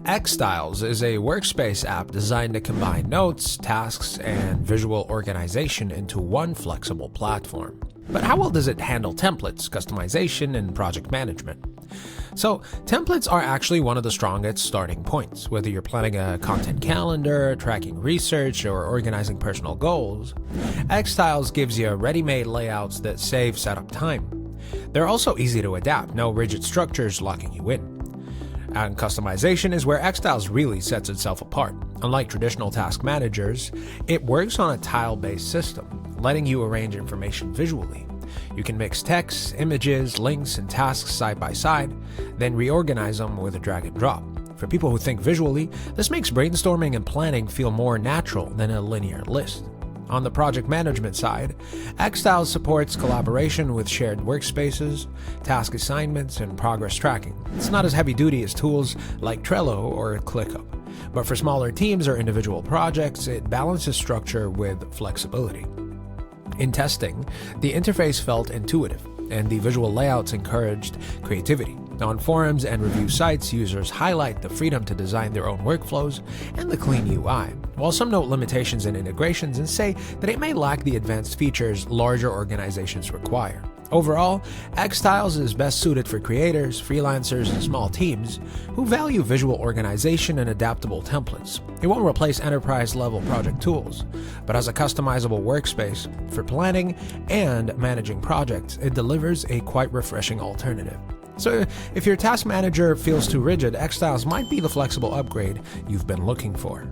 xTiles is a workspace app designed to combine notes, tasks, and visual organization into one flexible platform. But how well does it handle templates, customization, and project management? So, templates are actually one of the strongest starting points, whether you're planning a content calendar, tracking research, or organizing personal goals. xTiles gives you ready-made layouts that save setup time. They're also easy to adapt, no rigid structures locking you in. And customization is where xTiles really sets itself apart. Unlike traditional task managers, it works on a tile-based system, letting you arrange information visually. You can mix text, images, links, and tasks side by side, then reorganize them with a drag and drop. For people who think visually, this makes brainstorming and planning feel more natural than a linear list. On the project management side, xTiles supports collaboration with shared workspaces, task assignments, and progress tracking. It's not as heavy-duty as tools like Trello or ClickUp, but for smaller teams or individual projects, it balances structure with flexibility. In testing, the interface felt intuitive, and the visual layouts encouraged creativity. On forums and review sites, users highlight the freedom to design their own workflows and the clean UI, while some note limitations in integrations and say that it may lack the advanced features larger organizations require. Overall, xTiles is best suited for creators, freelancers, and small teams who value visual organization and adaptable templates. It won't replace enterprise-level project tools, but as a customizable workspace for planning and managing projects, it delivers a quite refreshing alternative. So if your task manager feels too rigid, xTiles might be the flexible upgrade you've been looking for.